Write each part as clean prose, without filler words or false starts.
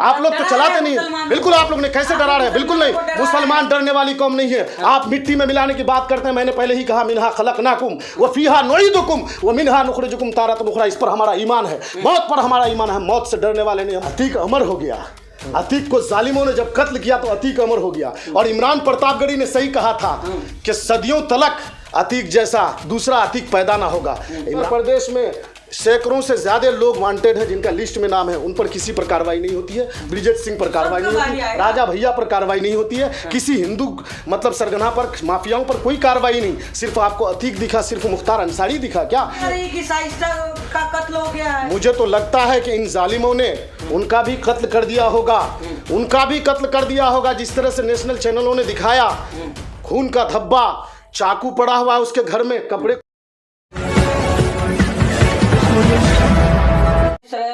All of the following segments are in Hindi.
आप लोग तो चलाते नहीं है, बिल्कुल आप लोग ने कैसे डरा रहे हैं, बिल्कुल नहीं, मुसलमान डरने वाली कौम नहीं है। आप मिट्टी में मिलाने की बात करते हैं, मैंने पहले ही कहा मिनहा खलकनाकुम व फीहा नुईदुकुम व मिनहा नुखरिजुकुम तारतन उखरा, इस पर हमारा ईमान है, मौत पर हमारा ईमान है, मौत से डरने वाले नहीं। अतीक अमर हो गया, अतीक को जालिमों ने जब कत्ल किया तो अतीक अमर हो गया। और इमरान प्रतापगढ़ी ने सही कहा था कि सदियों तलक अतीक जैसा दूसरा अतीक पैदा ना होगा। उत्तर प्रदेश में सैकड़ों से ज्यादा लोग वांटेड हैं जिनका लिस्ट में नाम है, उन पर किसी पर कार्रवाई नहीं होती है। ब्रिजेट सिंह पर कार्रवाई नहीं होती, राजा भैया पर कार्रवाई नहीं होती है, किसी हिंदू मतलब सरगना पर, माफियाओं पर कोई कार्रवाई नहीं। सिर्फ आपको अतीक दिखा, सिर्फ मुख्तार अंसारी दिखा क्या? का कत्ल हो गया है। मुझे तो लगता है कि इन जालिमों ने उनका भी कत्ल कर दिया होगा, उनका भी कत्ल कर दिया होगा। जिस तरह से नेशनल चैनलों ने दिखाया, खून का धब्बा, चाकू पड़ा हुआ है उसके घर में, कपड़े।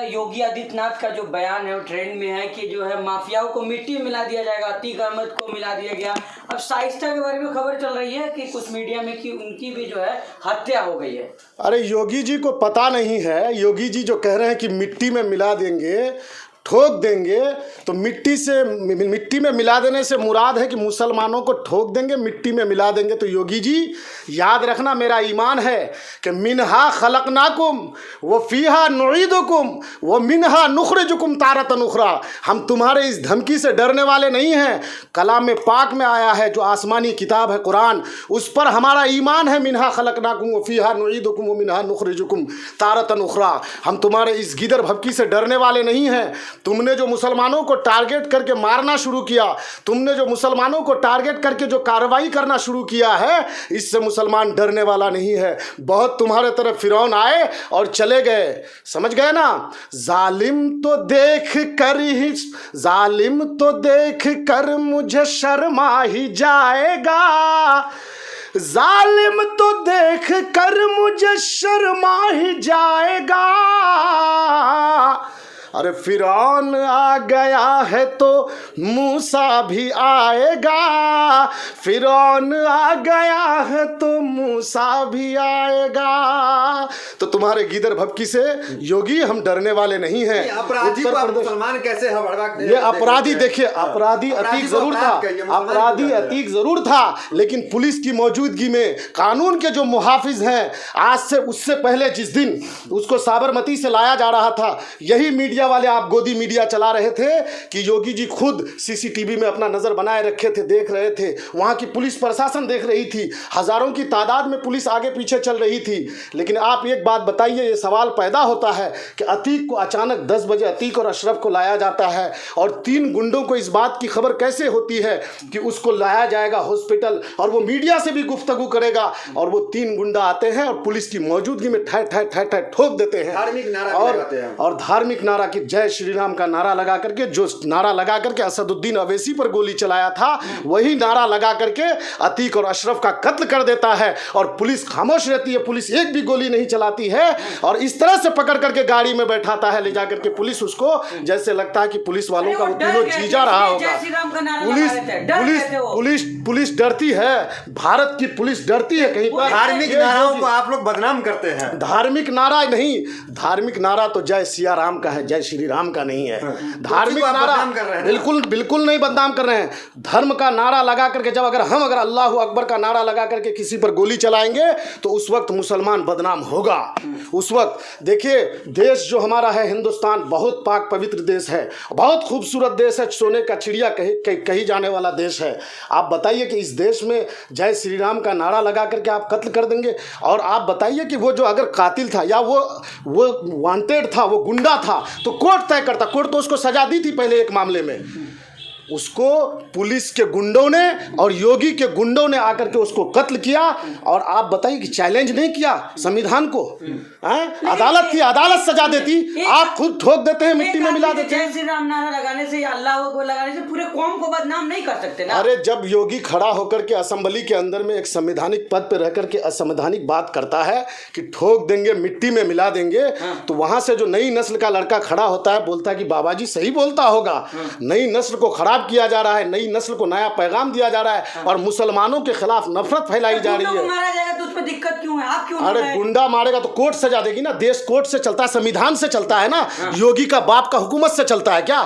योगी आदित्यनाथ का जो बयान है वो ट्रेंड में है कि जो है माफियाओं को मिट्टी में मिला दिया जाएगा, अतीक अहमद को मिला दिया गया। अब शाइस्ता के बारे में खबर चल रही है कि कुछ मीडिया में कि उनकी भी जो है हत्या हो गई है। अरे योगी जी को पता नहीं है, योगी जी जो कह रहे हैं कि मिट्टी में मिला देंगे, ठोक देंगे, तो मिट्टी में मिला देने से मुराद है कि मुसलमानों को ठोक देंगे, मिट्टी में मिला देंगे। तो योगी जी याद रखना, मेरा ईमान है कि मिनहा खलकनाकुम व फीहा नुईदुकुम व मिनहा नुखरिजुकुम तारतन उखरा। हम तुम्हारे इस धमकी से डरने वाले नहीं हैं। कलाम पाक में आया है, जो आसमानी किताब है कुरान, उस पर हमारा ईमान है। मिनहा खलकनाकुम व फीहा नुईदुकुम व मिनहा नुखरिजुकुम तारतन उखरा। हम तुम्हारे इस गिदर भभकी से डरने वाले नहीं हैं। तुमने जो मुसलमानों को टारगेट करके मारना शुरू किया, तुमने जो मुसलमानों को टारगेट करके जो कार्रवाई करना शुरू किया है, इससे मुसलमान डरने वाला नहीं है। बहुत तुम्हारे तरफ फिरौन आए और चले गए, समझ गए ना। जालिम तो देख कर मुझे शर्मा ही जाएगा, जालिम तो देख कर मुझे शर्मा ही जाएगा। अरे फिरौन आ गया है तो मूसा भी आएगा, फिरौन आ गया है तो मूसा भी आएगा। तो तुम्हारे गिदर भभकी से योगी हम डरने वाले नहीं हैं। अपराधी को आप मुसलमान कैसे ये अपराधी देखिए, अपराधी अतीक जरूर था, अपराधी अतीक जरूर था, लेकिन पुलिस की मौजूदगी में कानून के जो मुहाफिज हैं, आज से उससे पहले जिस दिन उसको साबरमती से लाया जा रहा था, यही मीडिया वाले, आप गोदी मीडिया चला रहे थे कि योगी जी खुद सीसीटीवी में अपना नजर बनाए रखे थे, देख रहे थे, वहां की पुलिस प्रशासन देख रही थी, हजारों की तादाद में पुलिस आगे पीछे चल रही थी। लेकिन आप एक बात बताइए, ये सवाल पैदा होता है कि अतीक को अचानक 10 बजे अतीक और अशरफ को लाया जाता है, और 3 गुंडों को इस बात की खबर कैसे होती है कि उसको लाया जाएगा हॉस्पिटल, और वो मीडिया से भी गुफ्तगू करेगा, और वो 3 गुंडा आते हैं और पुलिस की मौजूदगी में ठै ठै ठै ठै ठोक देते हैं, धार्मिक नारा और धार्मिक नारा कि जय श्री राम का नारा लगा करके, जो नारा लगा करके असदुद्दीन अवैसी पर गोली चलाया था, वही नारा लगा करके अतीक और अशरफ का कत्ल कर देता है, और पुलिस खामोश रहती है, पुलिस एक भी गोली नहीं चलाती है, और इस तरह से पकड़ करके गाड़ी में बैठाता है, ले जाकर के पुलिस उसको, जैसे लगता है कि पुलिस वालों का वो तीनों जीजा रहा होगा। पुलिस डरती है, भारत की पुलिस डरती है कहीं पर। धार्मिक नाराओं को आप लोग बदनाम करते हैं। धार्मिक नारा नहीं, धार्मिक नारा तो जय सिया राम का है, जय श्री राम का नहीं है। धार्मिक नारा बिल्कुल नहीं बदनाम कर रहे हैं। धर्म का नारा लगा करके जब अगर अल्लाह अकबर का नारा लगा करके किसी पर गोली चलाएंगे तो उस वक्त मुसलमान बदनाम होगा। उस वक्त देखिए, देश जो हमारा है हिंदुस्तान, बहुत पाक पवित्र देश है, बहुत खूबसूरत देश है, सोने का चिड़िया कही जाने वाला देश है। आप बताइए कि इस देश में जय श्री राम का नारा लगा करके आप कत्ल कर देंगे। और आप बताइए कि वो जो अगर कातिल था या वो वांटेड था, वो गुंडा था, तो कोर्ट तय करता। कोर्ट तो उसको सजा दी थी पहले एक मामले में, उसको पुलिस के गुंडों ने और योगी के गुंडों ने आकर के उसको कत्ल किया। और आप बताइए कि चैलेंज नहीं किया संविधान को, अदालत थी, अदालत सजा देती, आप खुद ठोक देते हैं, मिट्टी में मिला देते हैं। जय श्री राम नारा लगाने से या अल्लाह को लगाने से पूरे कौम को बदनाम नहीं कर सकते ना। अरे जब योगी खड़ा होकर के असेंबली के अंदर में एक संवैधानिक पद पर रह करके असंवैधानिक बात करता है कि ठोक देंगे, मिट्टी में मिला देंगे, तो वहां से जो नई नस्ल का लड़का खड़ा होता है, बोलता है कि बाबा जी सही बोलता होगा, नई नस्ल को खड़ा खिताब किया जा रहा है, नई नस्ल को नया पैगाम दिया जा रहा है और मुसलमानों के खिलाफ नफरत फैलाई जा रही है। मारा जाएगा तो उसमें दिक्कत क्यों है? आप क्यों? अरे गुंडा मारेगा तो कोर्ट सजा देगी ना, देश कोर्ट से चलता है, संविधान से चलता है ना। योगी का बाप का हुकूमत से चलता है क्या?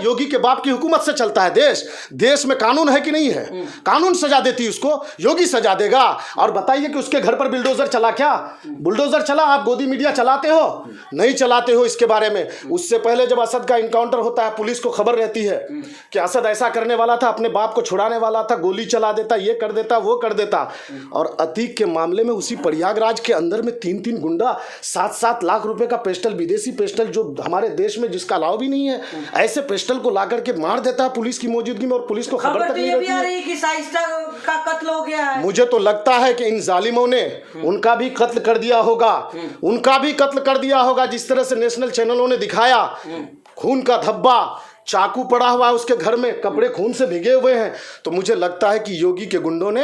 योगी के बाप की हुकूमत से चलता है देश। देश में कानून है कि नहीं है? कानून सजा देती उसको, योगी सजा देगा। और बताइए कि उसके घर पर बुलडोजर चला क्या? बुलडोजर चला? आप गोदी मीडिया चलाते हो? नहीं चलाते हो इसके बारे में। उससे पहले जब असद का इनकाउंटर होता है, पुलिस को खबर रहती है कि असद ऐसा करने वाला था, अपने बाप को छुड़ाने वाला था, गोली चला देता, ये कर देता, वो कर देता। और अतीक के मामले में उसी प्रयागराज के अंदर में 3-3 गुंडा 7-7 लाख रुपए का पिस्टल, विदेशी पिस्टल जो हमारे देश में जिसका अलाव भी नहीं है, ऐसे पिस्टल को ला करके मार देता है पुलिस की मौजूदगी में और पुलिस को खबर तक नहीं रहती है कि शाइस्ता का कत्ल हो गया है। मुझे तो लगता है कि इन जालिमों ने उनका भी कत्ल कर दिया होगा, उनका भी कत्ल कर दिया होगा। जिस तरह से नेशनल चैनलों ने दिखाया खून का धब्बा, चाकू पड़ा हुआ है उसके घर में, कपड़े खून से भीगे हुए हैं, तो मुझे लगता है कि योगी के गुंडों ने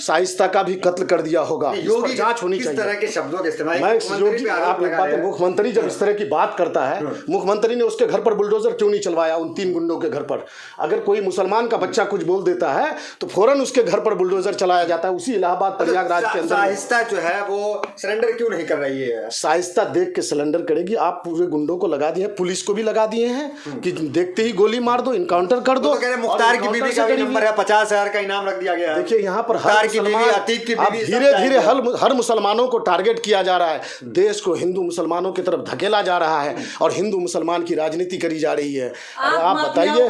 शाइस्ता का भी कत्ल कर दिया होगा। योगी जांच होनी चाहिए। किस तरह के शब्दों के इस्तेमाल? योगी आप मुख्यमंत्री जब इस तरह की बात करता है, मुख्यमंत्री ने उसके घर पर बुलडोजर क्यों नहीं चलवाया उन 3 गुंडों के घर पर? अगर कोई मुसलमान का बच्चा कुछ बोल देता है तो फौरन उसके घर पर बुलडोजर चलाया जाता है। उसी इलाहाबाद प्रयागराज के अंदर शाइस्ता जो है वो सरेंडर क्यों नहीं कर रही है? शाइस्ता देख के सिलेंडर करेगी। आप पूरे गुंडों को लगा दिए, पुलिस को भी लगा दिए हैं कि देखते ही गोली मार दो, इनकाउंटर कर दो। तो कह रहे मुख्तार की बीवी का भी नंबर है, 50,000 का इनाम रख दिया गया है। देखिए यहाँ पर मुख्तार की बीवी, अतीक की बीवी, धीरे धीरे हर मुसलमानों को टारगेट किया जा रहा है। देश को हिंदू मुसलमानों की तरफ धकेला जा रहा है और हिंदू मुसलमान की राजनीति करी जा रही है। आप बताइए,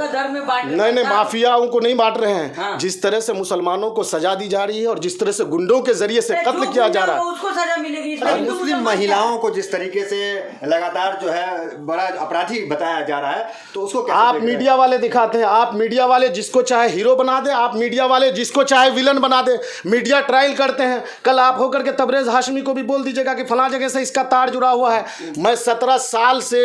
नहीं माफियाओं को नहीं बांट रहे हैं। जिस तरह से मुसलमानों को सजा दी जा रही है और जिस तरह से गुंडों के जरिए से कत्ल किया जा रहा है, उसको सजा मिलेगी। मुस्लिम महिलाओं को जिस तरीके से लगातार जो है बड़ा अपराधी बताया जा रहा है, तो उसको कैसे आप मीडिया वाले दिखाते हैं, आप मीडिया वाले जिसको चाहे हीरो बना दे, आप मीडिया वाले जिसको चाहे विलन बना दे, मीडिया ट्रायल करते हैं। कल आप होकर के तबरेज हाशमी को भी बोल दीजिएगा कि फला जगह से इसका तार जुड़ा हुआ है। मैं 17 साल से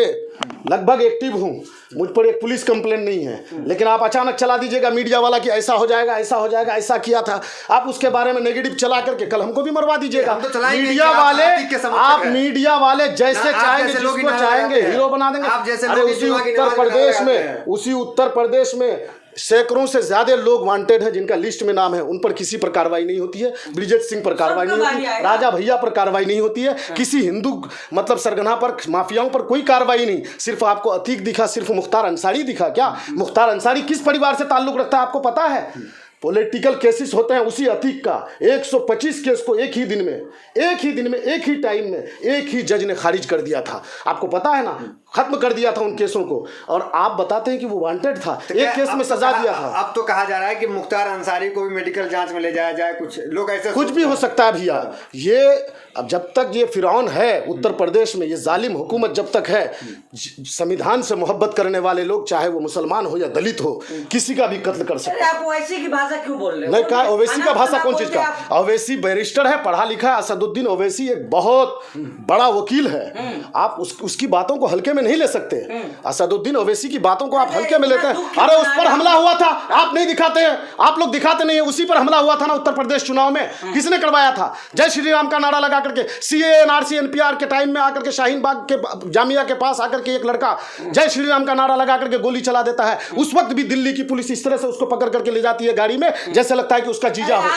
लगभग एक्टिव हूं, मुझ पर एक पुलिस कंप्लेंट नहीं है, लेकिन आप अचानक चला दीजिएगा मीडिया वाला कि ऐसा हो जाएगा, ऐसा हो जाएगा, ऐसा किया था। आप उसके बारे में नेगेटिव चला करके कल हमको भी मरवा दीजिएगा। मीडिया वाले, आप मीडिया वाले जैसे चाहेंगे, जिसको चाहेंगे हीरो बना देंगे। अरे उसी उत्तर प्रदेश में सैकड़ों से ज्यादा लोग वांटेड हैं जिनका लिस्ट में नाम है, उन पर किसी पर कार्रवाई नहीं होती है। ब्रिजेश सिंह पर कार्रवाई नहीं होती, राजा भैया पर कार्रवाई नहीं होती है, किसी हिंदू मतलब सरगना पर, माफियाओं पर कोई कार्रवाई नहीं। सिर्फ आपको अतीक दिखा, सिर्फ मुख्तार अंसारी दिखा क्या? मुख्तार अंसारी किस परिवार से ताल्लुक रखता है आपको पता है? पॉलिटिकल केसेस होते हैं उसी अतीक का। 125 केस को एक ही दिन में, एक ही टाइम में एक ही जज ने खारिज कर दिया था। आपको पता है ना, खत्म कर दिया था उन केसों को। और आप बताते हैं कि वो वांटेड था, एक केस में सजा दिया था। अब तो कहा जा रहा है कि मुख्तार अंसारी को भी मेडिकल जांच में ले जाया जाए। कुछ लोग ऐसे, कुछ भी हो सकता है भैया। ये अब जब तक ये फिरौन है उत्तर प्रदेश में, ये जालिम हुकूमत जब तक है, संविधान से मोहब्बत करने वाले लोग, चाहे वो मुसलमान हो या दलित हो, किसी का भी कत्ल कर सकते हैं। आप ओवैसी की भाषा क्यों बोल रहे हो? नहीं कहा ओवैसी का भाषा कौन चीज का? ओवैसी बैरिस्टर है, पढ़ा लिखा है। असदुद्दीन ओवैसी एक बहुत बड़ा वकील है। आप उसकी बातों को हल्के में नहीं ले सकते। असदुद्दीन ओवैसी की बातों को आप हल्के में लेते हैं। अरे उस पर हमला हुआ था, आप नहीं दिखाते हैं, आप लोग दिखाते नहीं है। उसी पर हमला हुआ था ना उत्तर प्रदेश चुनाव में, किसने करवाया था? जय श्री राम का नारा लगा करके, सीए एनआरसी एनपीआर के टाइम में आकर के शाहीन बाग के जामिया के पास आकर के एक लड़का जय श्री राम का नारा लगा करके गोली चला देता है। उस वक्त भी दिल्ली की पुलिस इस तरह से उसको पकड़ करके ले जाती है गाड़ी में, जैसे लगता है कि उसका जीजा हो।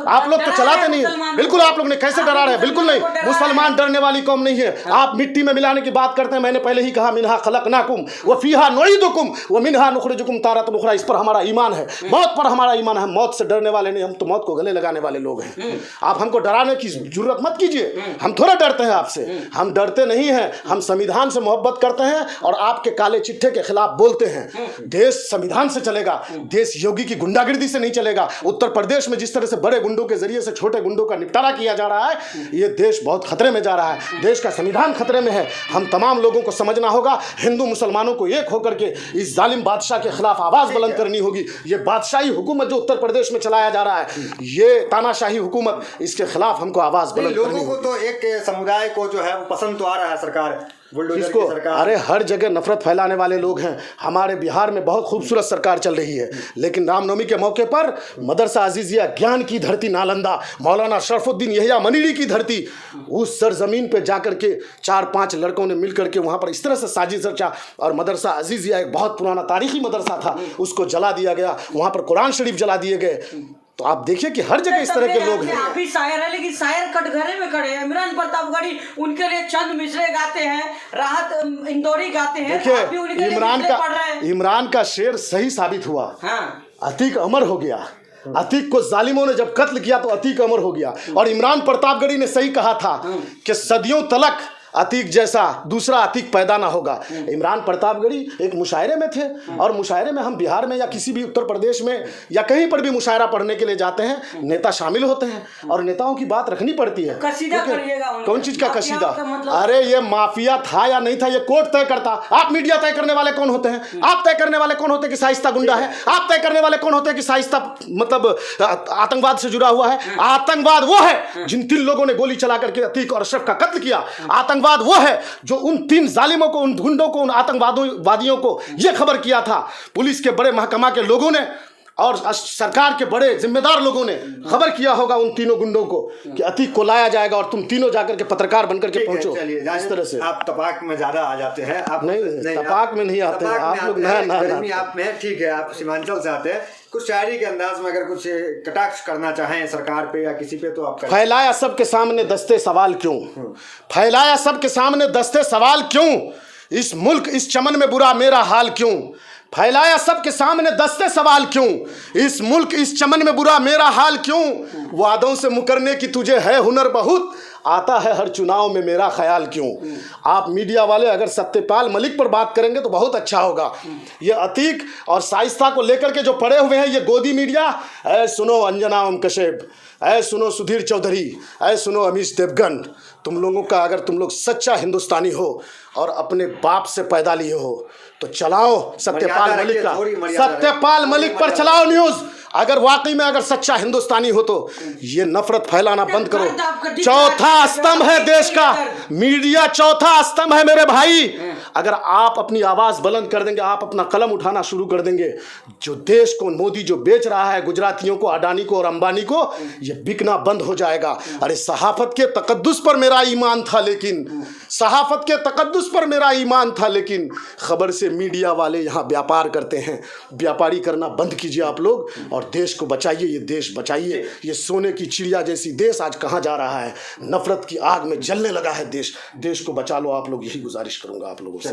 आप लोग तो चलाते नहीं है। बिल्कुल आप लोग ने कैसे डरा रहे हैं? बिल्कुल नहीं, मुसलमान डरने वाली कौम नहीं है। आप मिट्टी में मिलाने की बात करते हैं। मैंने पहले ही कहा, मिनहा खलकनाकुम व फीहा नुईदुकुम व मिनहा नुखरिजुकुम तारतन उखरा। इस पर हमारा ईमान है, मौत पर हमारा ईमान है। मौत से डरने वाले नहीं, हम तो मौत को गले लगाने वाले लोग हैं। आप हमको डराने की जरूरत मत कीजिए। हम थोड़ा डरते हैं आपसे, हम डरते नहीं हैं। हम संविधान से मोहब्बत करते हैं और आपके काले चिट्ठे के खिलाफ बोलते हैं। देश संविधान से चलेगा, देश योगी की गुंडागिर्दी से नहीं चलेगा। उत्तर प्रदेश में जिस तरह से बड़े गुंडों के जरिए से छोटे गुंडों का निपटारा किया जा रहा है, ये देश बहुत खतरे में जा रहा है। देश का संविधान खतरे में है। हम तमाम लोगों को समझना होगा, हिंदू मुसलमानों को एक होकर के इस जालिम बादशाह के खिलाफ आवाज बुलंद करनी होगी। ये बादशाही हुकूमत जो उत्तर प्रदेश में चलाया जा रहा है, ये तानाशाही हुकूमत, इसके खिलाफ हमको आवाज बुलंद करनी होगी। लोगों को तो एक समुदाय को जो है वो पसंद तो आ रहा है सरकार, बुलडोजर की किसको? सरकार। अरे हर जगह नफरत फैलाने वाले लोग हैं। हमारे बिहार में बहुत खूबसूरत सरकार चल रही है, लेकिन रामनवमी के मौके पर मदरसा अजीजिया, ज्ञान की धरती नालंदा, मौलाना शरफुद्दीन यहिया मनीरी की धरती, उस सरजमीन पे जाकर के 4-5 लड़कों ने मिलकर के वहाँ पर इस तरह से साजिश रचा, और मदरसा अजीजिया एक बहुत पुराना तारीखी मदरसा था, उसको जला दिया गया, वहाँ पर कुरान शरीफ जला दिए गए। तो आप देखिए कि हर जगह इस तरह के लोग हैं। आप भी शायर है, लेकिन शायर कटघरे में खड़े हैं। इमरान प्रतापगढ़ी उनके लिए चंद मिसरे गाते हैं, राहत इंदौरी गाते हैं। देखिए आप भी उनके लिए मिसरे पढ़ रहे हैं। इमरान का शेर सही साबित हुआ। हाँ, अतीक अमर हो गया। अतीक को जालिमों ने जब कत्ल किया तो अतीक अमर हो गया। और इमरान प्रतापगढ़ी ने सही कहा था कि सदियों तलक अतीक जैसा दूसरा अतीक पैदा ना होगा। इमरान प्रतापगढ़ी एक मुशायरे में थे, और मुशायरे में हम बिहार में या किसी भी उत्तर प्रदेश में या कहीं पर भी मुशायरा पढ़ने के लिए जाते हैं, नेता शामिल होते हैं और नेताओं की बात रखनी पड़ती है। कसीदा करिएगा उनका। कौन चीज का कसीदा? मतलब अरे ये माफिया था या नहीं था, ये कोर्ट तय करता। आप मीडिया तय करने वाले कौन होते हैं? आप तय करने वाले कौन होते हैं कि शाइस्ता गुंडा है? आप तय करने वाले कौन होते हैं कि शाइस्ता मतलब आतंकवाद से जुड़ा हुआ है? आतंकवाद वो है जिन 3 लोगों ने गोली चला करके अतीक और अशरफ का कत्ल किया। आतंकवाद वो है जो उन 3 जालिमों को, उन गुंडों को, उन आतंकवादियों को यह खबर किया था। पुलिस के बड़े महकमा के लोगों ने और सरकार के बड़े जिम्मेदार लोगों ने खबर किया होगा उन तीनों गुंडों को कि अतीक को लाया जाएगा, और तुम तीनों जाकर के पत्रकार बनकर के पहुंचो। इस तरह से आप तपाक में ज्यादा आ जाते हैं। आप नहीं, तपाक में नहीं आते हैं आप लोग। गर्मी आप में ठीक है, आप सीमांचल से आते हैं। कुछ शायरी के अंदाज में अगर कुछ कटाक्ष करना चाहें सरकार पे या किसी पे तो आप करें। फैलाया सबके सामने दस्ते सवाल क्यों? फैलाया सबके सामने दस्ते सवाल क्यों? इस मुल्क इस चमन में बुरा मेरा हाल क्यों? फैलाया सबके सामने दस्ते सवाल क्यों? इस मुल्क इस चमन में बुरा मेरा हाल क्यों? वादों से मुकरने की तुझे है हुनर बहुत, आता है हर चुनाव में मेरा ख्याल क्यों? आप मीडिया वाले अगर सत्यपाल मलिक पर बात करेंगे तो बहुत अच्छा होगा। ये अतीक और शाइस्ता को लेकर के जो पड़े हुए हैं ये गोदी मीडिया, ऐ सुनो अंजना ओम कश्यप, ऐ सुनो सुधीर चौधरी, ऐ सुनो अमीश देवगन, तुम लोगों का अगर तुम लोग सच्चा हिंदुस्तानी हो और अपने बाप से पैदा लिए हो तो चलाओ सत्यपाल मलिक का, सत्यपाल मलिक पर चलाओ न्यूज़। अगर वाकई में अगर सच्चा हिंदुस्तानी हो तो ये नफरत फैलाना बंद करो। चौथा स्तंभ है देश का मीडिया, चौथा स्तंभ है मेरे भाई। अगर आप अपनी आवाज बुलंद कर देंगे, आप अपना कलम उठाना शुरू कर देंगे, जो देश को मोदी जो बेच रहा है गुजरातियों को, अडानी को और अंबानी को, ये बिकना बंद हो जाएगा। अरे सहाफत के तकद्दुस पर मेरा ईमान था, लेकिन सहाफत के तकद्दुस पर मेरा ईमान था, लेकिन खबर से मीडिया वाले यहाँ व्यापार करते हैं। व्यापारी करना बंद कीजिए आप लोग और देश को बचाइए। ये देश बचाइए। ये सोने की चिड़िया जैसी देश आज कहाँ जा रहा है? नफरत की आग में जलने लगा है देश। देश को बचा लो आप लोग, यही गुजारिश करूंगा आप लोगों से।